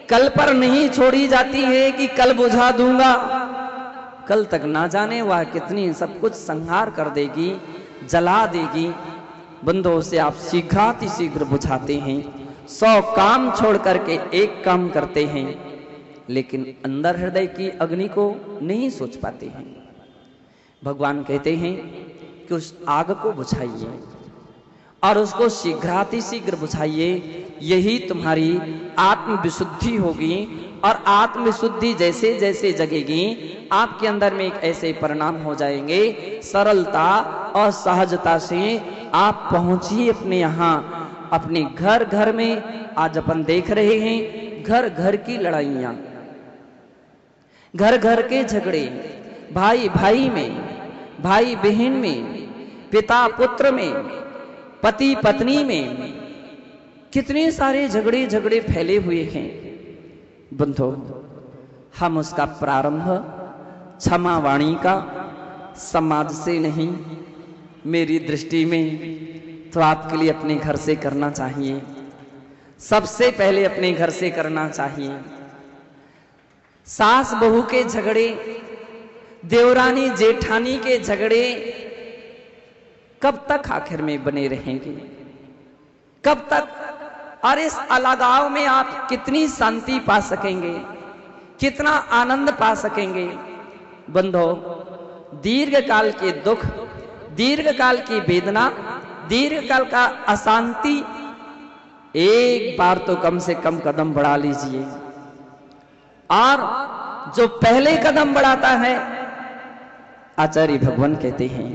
Speaker 6: कल पर नहीं छोड़ी जाती है कि कल बुझा दूंगा, कल तक ना जाने वह कितनी सब कुछ संहार कर देगी, जला देगी। बंदों से आप शीघ्राति शीघ्र बुझाते हैं, 100 काम छोड़ करके एक काम करते हैं, लेकिन अंदर हृदय की अग्नि को नहीं सोच पाते हैं। भगवान कहते हैं कि उस आग को बुझाइए और उसको शीघ्राति शीघ्र बुझाइए, यही तुम्हारी आत्मविशुद्धि होगी। और आत्मविशुद्धि जैसे जैसे जगेगी आपके अंदर में एक ऐसे परिणाम हो जाएंगे, सरलता और सहजता से आप पहुंचिए अपने यहाँ, अपने घर घर में। आज अपन देख रहे हैं घर घर की लड़ाइयां, घर घर के झगड़े, भाई भाई में, भाई बहन में, पिता पुत्र में, पति पत्नी में, कितने सारे झगड़े झगड़े फैले हुए हैं। बंधो, हम उसका प्रारंभ क्षमा वाणी का समाज से नहीं, मेरी दृष्टि में तो आपके लिए अपने घर से करना चाहिए। सबसे पहले अपने घर से करना चाहिए। सास बहू के झगड़े, देवरानी जेठानी के झगड़े कब तक आखिर में बने रहेंगे? कब तक? और इस अलगाव में आप कितनी शांति पा सकेंगे, कितना आनंद पा सकेंगे? बंधो, दीर्घ काल के दुख, दीर्घ काल की वेदना, दीर्घ काल का अशांति, एक बार तो कम से कम कदम बढ़ा लीजिए। और जो पहले कदम बढ़ाता है, आचार्य भगवान कहते हैं,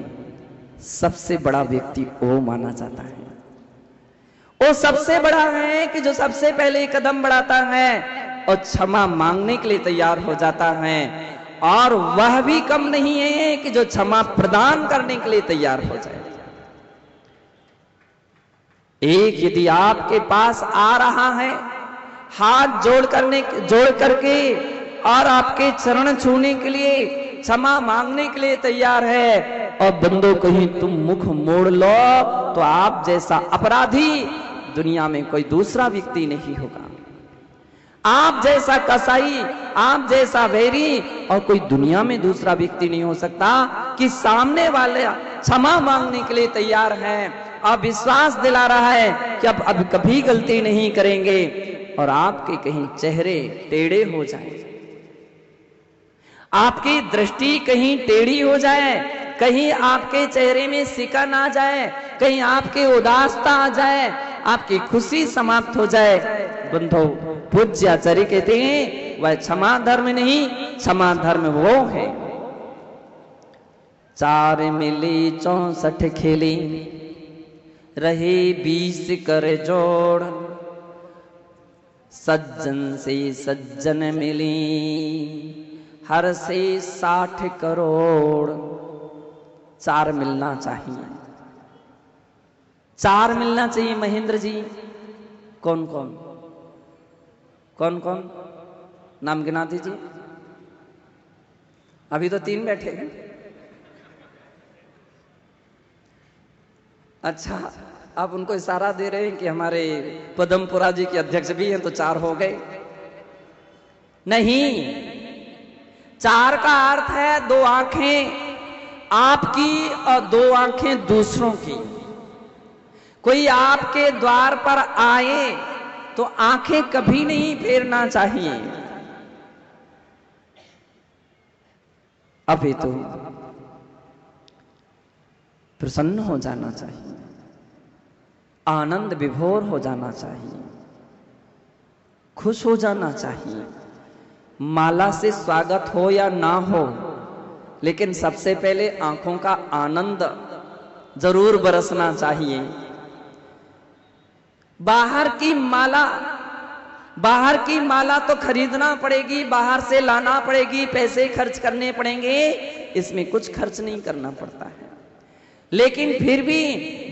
Speaker 6: सबसे बड़ा व्यक्ति वो माना जाता है। वो सबसे बड़ा है कि जो सबसे पहले कदम बढ़ाता है और क्षमा मांगने के लिए तैयार हो जाता है। और वह भी कम नहीं है कि जो क्षमा प्रदान करने के लिए तैयार हो जाए। एक यदि आपके पास आ रहा है, हाथ जोड़ करके और आपके चरण छूने के लिए, क्षमा मांगने के लिए तैयार है, और बंदो कहीं तुम मुख मोड़ लो तो आप जैसा अपराधी दुनिया में कोई दूसरा व्यक्ति नहीं होगा। आप जैसा कसाई, आप जैसा वैरी और कोई दुनिया में दूसरा व्यक्ति नहीं हो सकता कि सामने वाले क्षमा मांगने के लिए तैयार है और विश्वास दिला रहा है कि अब कभी गलती नहीं करेंगे। और आपके कहीं चेहरे टेढ़े हो जाए, आपकी दृष्टि कहीं टेढ़ी हो जाए, कहीं आपके चेहरे में सिका ना जाए, कहीं आपके उदासता आ जाए, आपकी खुशी समाप्त हो जाए। बंधो, पूज्य आचार्य कहते हैं वह क्षमा धर्म नहीं, क्षमा धर्म वो है। 4 मिली 64 खेली, रहे 20 कर जोड़, सज्जन से सज्जन मिली, हर से 60 करोड़। 4 मिलना चाहिए, 4 मिलना चाहिए। महेंद्र जी, कौन कौन कौन कौन नाम गिना दीजिए। अभी तो 3 बैठे हैं। अच्छा, आप उनको इशारा दे रहे हैं कि हमारे पदमपुरा जी के अध्यक्ष भी हैं, तो 4 हो गए। नहीं, 4 का अर्थ है 2 आंखें आपकी और 2 आंखें दूसरों की। कोई आपके द्वार पर आए तो आंखें कभी नहीं फेरना चाहिए। अभी तो प्रसन्न हो जाना चाहिए, आनंद विभोर हो जाना चाहिए, खुश हो जाना चाहिए। माला से स्वागत हो या ना हो, लेकिन सबसे पहले आंखों का आनंद जरूर बरसना चाहिए। बाहर की माला तो खरीदना पड़ेगी, बाहर से लाना पड़ेगी, पैसे खर्च करने पड़ेंगे, इसमें कुछ खर्च नहीं करना पड़ता है। लेकिन फिर भी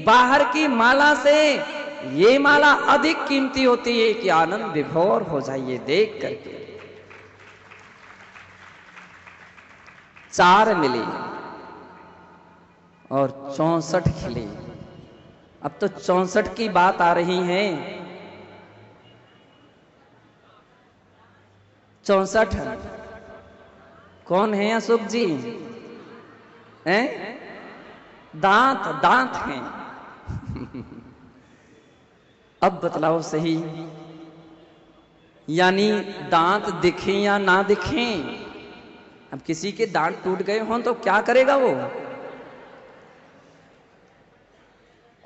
Speaker 6: बाहर की माला से ये माला अधिक कीमती होती है कि आनंद विभोर हो जाइए देख करके। 4 मिले और 64 खिले। अब तो 64 की बात आ रही है। 64 कौन है अशोक जी? हैं? दांत दांत हैं। अब बतलाओ सही, यानी दांत दिखें या ना दिखें। अब किसी के दांत टूट गए हों तो क्या करेगा वो?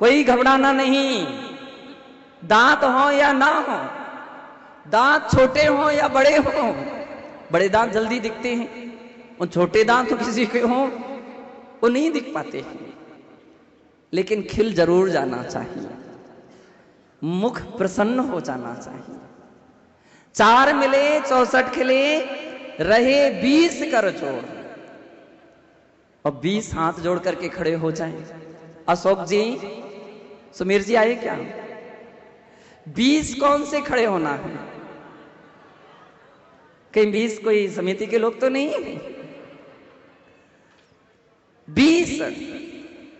Speaker 6: कोई घबराना नहीं, दांत हो या ना हो, दांत छोटे हो या बड़े हो। बड़े दांत जल्दी दिखते हैं और छोटे दांत तो किसी के हों वो नहीं दिख पाते हैं, लेकिन खिल जरूर जाना चाहिए, मुख प्रसन्न हो जाना चाहिए। 4 मिले 64 खिले, रहे 20 कर जोड़। और 20 हाथ जोड़ करके खड़े हो जाएं। अशोक जी, सुमीर जी आए क्या? 20 कौन से खड़े होना है? कहीं 20 कोई समिति के लोग तो नहीं है?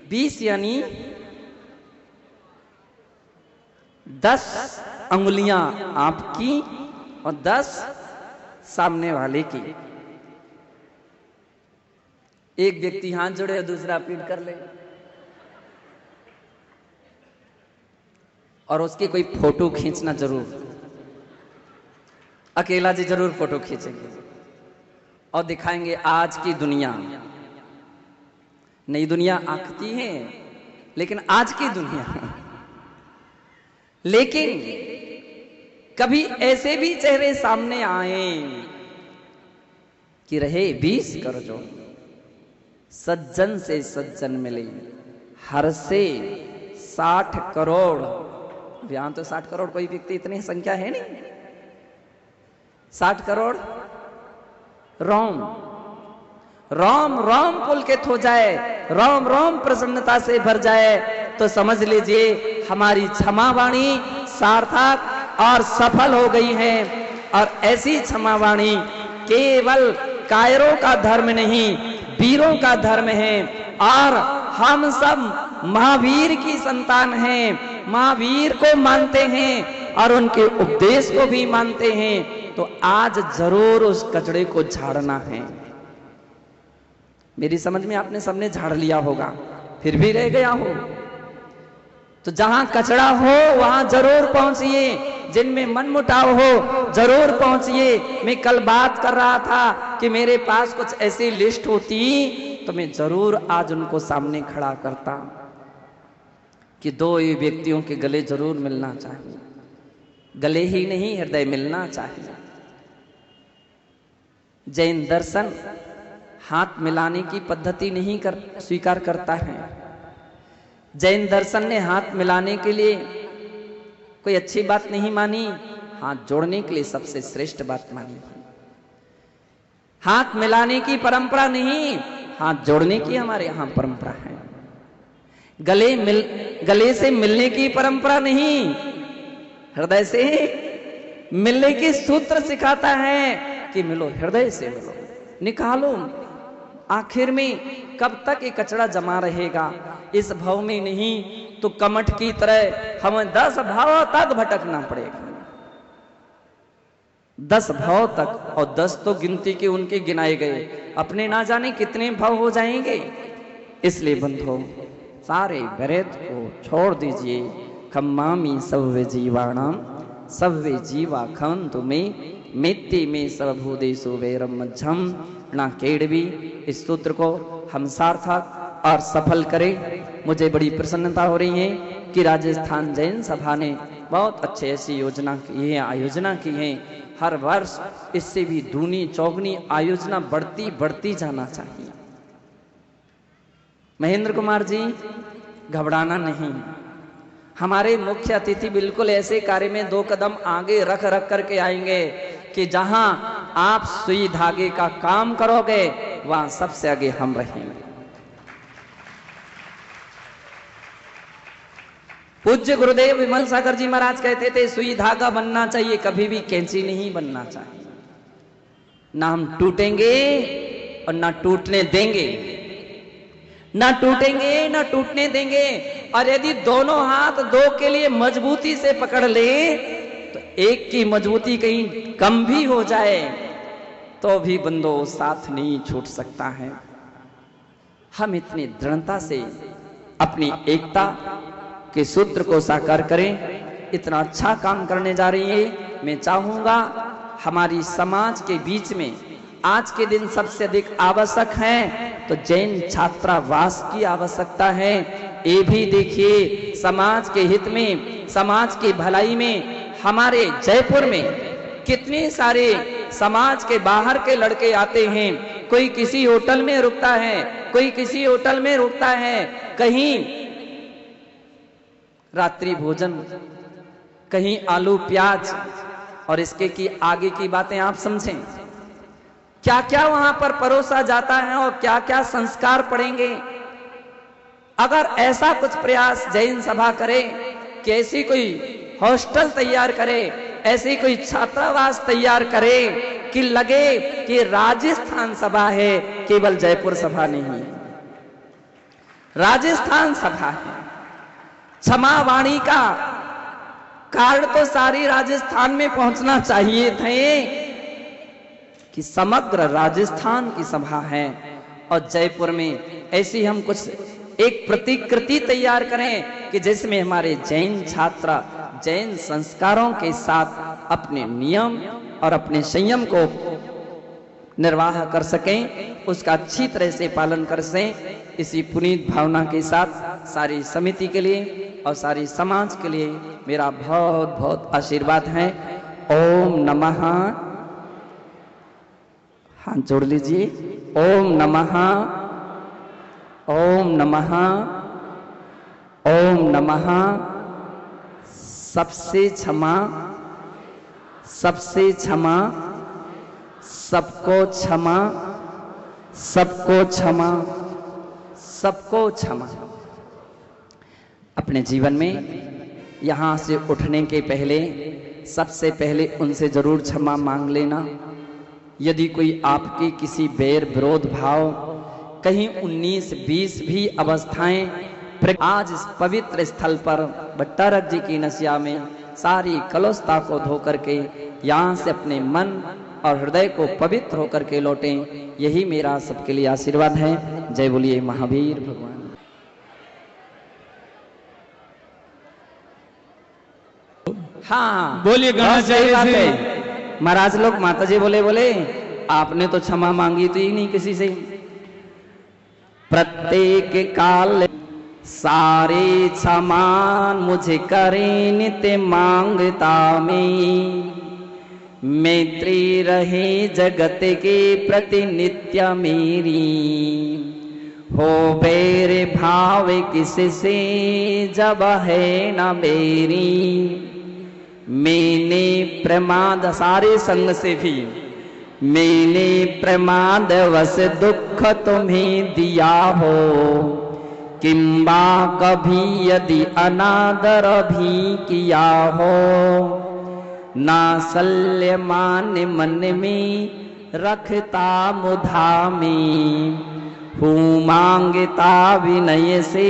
Speaker 6: 20 यानी 10 अंगुलियां आपकी और 10 सामने वाले की। एक व्यक्ति हाथ जोड़े और दूसरा पीठ कर ले और उसकी कोई फोटो खींचना जरूर। अकेला जी जरूर फोटो खींचेंगे और दिखाएंगे आज की दुनिया। नई दुनिया आती है, लेकिन आज की दुनिया। लेकिन कभी ऐसे भी चेहरे सामने आए कि रहे 20 कर जो। सज्जन से सज्जन मिले, हर से 60 करोड़। यहां तो 60 करोड़ कोई व्यक्ति इतनी संख्या है नहीं। 60 करोड़ रोम रोम रोम पुलकित हो जाए, रोम रोम प्रसन्नता से भर जाए तो समझ लीजिए हमारी क्षमा वाणी सार्थक और सफल हो गई है। और ऐसी क्षमा वाणी केवल कायरों का धर्म नहीं, वीरों का धर्म है। और हम सब महावीर की संतान हैं, महावीर को मानते हैं और उनके उपदेश को भी मानते हैं। तो आज जरूर उस कचड़े को झाड़ना है। मेरी समझ में आपने सबने झाड़ लिया होगा, फिर भी रह गया हो तो जहां कचड़ा हो वहां जरूर पहुंचिए। जिनमें मनमुटाव हो जरूर पहुंचिए। मैं कल बात कर रहा था कि मेरे पास कुछ ऐसी लिस्ट होती तो मैं जरूर आज उनको सामने खड़ा करता कि 2 व्यक्तियों के गले जरूर मिलना चाहिए। गले ही नहीं, हृदय मिलना चाहिए। जैन दर्शन हाथ मिलाने की पद्धति नहीं स्वीकार करता है। जैन दर्शन ने हाथ मिलाने के लिए कोई अच्छी बात नहीं मानी, हाथ जोड़ने के लिए सबसे श्रेष्ठ बात मानी। हाथ मिलाने की परंपरा नहीं, हाथ जोड़ने की हमारे यहां परंपरा है। गले से मिलने की परंपरा नहीं, हृदय से मिलने की सूत्र सिखाता है कि मिलो, हृदय से मिलो, निकालो। आखिर में कब तक ये कचरा जमा रहेगा? इस भाव में नहीं तो कमठ की तरह हमें 10 भाव तक भटकना पड़ेगा। 10 भाव तक, और 10 तो गिनती के उनके गिनाए गए, अपने ना जाने कितने भाव हो जाएंगे। इसलिए बंधो सारे वैरत को छोड़ दीजिए। खम्मामी सव्य जीवाणाम सव्य जीवा खंतु में मित्ति में सर्वभूतेषु वैरम मध्यम ना केड़वी। इस सूत्र को हम सार्थक और सफल करें। मुझे बड़ी प्रसन्नता हो रही है कि राजस्थान जैन सभा ने बहुत अच्छे ऐसी योजना की है, आयोजना की है। हर वर्ष इससे भी दूनी चौगनी आयोजना बढ़ती जाना चाहिए। महेंद्र कुमार जी, घबराना नहीं। हमारे मुख्य अतिथि बिल्कुल ऐसे कार्य में 2 कदम आगे रख करके आएंगे कि जहां आप सुई धागे का काम करोगे वहां सबसे आगे हम रहेंगे। पूज्य गुरुदेव विमल सागर जी महाराज कहते थे सुई धागा बनना चाहिए, कभी भी कैंची नहीं बनना चाहिए। ना हम टूटेंगे और ना टूटने देंगे, ना टूटेंगे ना टूटने देंगे। और यदि दोनों हाथ दो के लिए मजबूती से पकड़ ले तो एक की मजबूती कहीं कम भी हो जाए तो भी बंदो साथ नहीं छूट सकता है। हम इतनी दृढ़ता से अपनी एकता के सूत्र को साकार करें। इतना अच्छा काम करने जा रही है। मैं चाहूंगा हमारी समाज के बीच में आज के दिन सबसे अधिक आवश्यक है तो जैन छात्रावास की आवश्यकता है। ये भी देखिए समाज के हित में, समाज की भलाई में हमारे जयपुर में कितने सारे समाज के बाहर के लड़के आते हैं। कोई किसी होटल में रुकता है, कोई किसी होटल में रुकता है, कहीं रात्रि भोजन, कहीं आलू प्याज, और इसके की आगे की बातें आप समझें। क्या क्या वहां पर परोसा जाता है और क्या क्या संस्कार पड़ेंगे। अगर ऐसा कुछ प्रयास जैन सभा करे कि ऐसी कोई हॉस्टल तैयार करे, ऐसी कोई छात्रावास तैयार करे कि लगे कि राजस्थान सभा है, केवल जयपुर सभा नहीं, राजस्थान सभा है। क्षमा वाणी का कार्ड तो सारी राजस्थान में पहुंचना चाहिए थे कि समग्र राजस्थान की सभा है। और जयपुर में ऐसी हम कुछ एक प्रतिकृति तैयार करें कि जिसमें हमारे जैन छात्र जैन संस्कारों के साथ अपने नियम और अपने संयम को निर्वाह कर सकें, उसका अच्छी तरह से पालन कर सकें। इसी पुनीत भावना के साथ सारी समिति के लिए और सारी समाज के लिए मेरा बहुत बहुत आशीर्वाद है। ओम नमः, हाथ जोड़ लीजिए। ओम नमः, ओम नमः, ओम नमः। सबसे क्षमा, सबसे क्षमा, सबको क्षमा, सबको क्षमा, सबको क्षमा। अपने जीवन में यहां से उठने के पहले सबसे पहले उनसे जरूर क्षमा मांग लेना। यदि कोई आपके किसी बैर विरोध भाव, कहीं 19-20 भी अवस्थाएं आज इस पवित्र स्थल पर भट्टारक जी की नसिया में सारी कलुषता को धो करके यहाँ से अपने मन और हृदय को पवित्र होकर के लौटें, यही मेरा सबके लिए आशीर्वाद है। जय बोलिए महावीर भगवान। हाँ
Speaker 1: बोलिए गाना
Speaker 6: सही बात
Speaker 1: चाहिए
Speaker 6: है। महाराज लोग माता जी बोले आपने तो क्षमा मांगी तो ही नहीं किसी से। प्रत्येक काल सारे क्षमा मुझे करे नित्य मांगता में, मैत्री रहे जगत के प्रति नित्य मेरी। हो बैर भाव किससे जब है न मेरी। मैंने प्रमाद सारे संग से भी, मैंने प्रमाद वश दुख तुम्हें दिया हो, किंबा कभी यदि अनादर भी किया हो। ना शल्य मान मन में रखता मुधा में, हूँ मांगता विनय से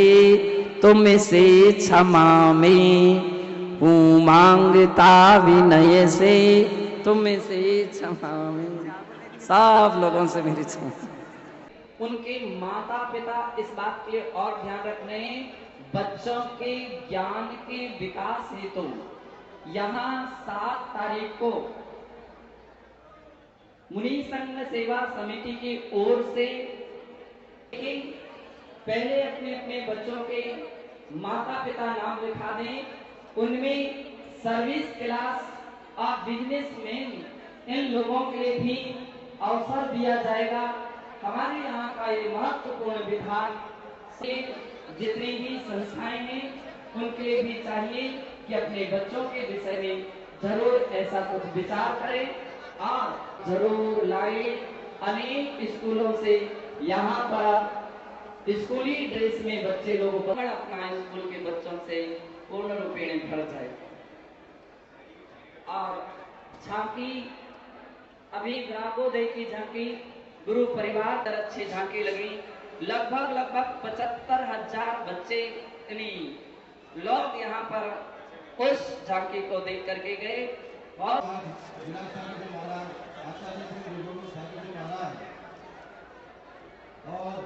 Speaker 6: तुमसे क्षमा में। हूँ मांगता विनय से तुमसे क्षमा में। सब लोगों से मेरी क्षमा। उनके माता पिता इस बात के लिए और ध्यान रखने, बच्चों के ज्ञान के विकास हेतु यहाँ 7 तारीख को मुनि संघ सेवा समिति की ओर से पहले अपने अपने बच्चों के माता पिता नाम लिखा दें। उनमें सर्विस क्लास और बिजनेसमैन इन लोगों के लिए भी अवसर दिया जाएगा। हमारे यहाँ का ये महत्वपूर्ण विधान से जितनी भी संस्थाएं हैं उनके लिए भी चाहिए कि अपने बच्चों के विषय में जरूर ऐसा कुछ विचार करें और जरूर लाए। अनेक स्कूलों से यहाँ पर स्कूली ड्रेस में बच्चे लोगों को अपना स्कूल के बच्चों से पूर्ण रूपेण भर जाए। और झांकी अभी ग्रामोदय की झांकी गुरु परिवार तर अच्छी झांकी लगी। लगभग 75,000 बच्चे लोग यहाँ पर उस झांकी को देख करके गए। और
Speaker 1: और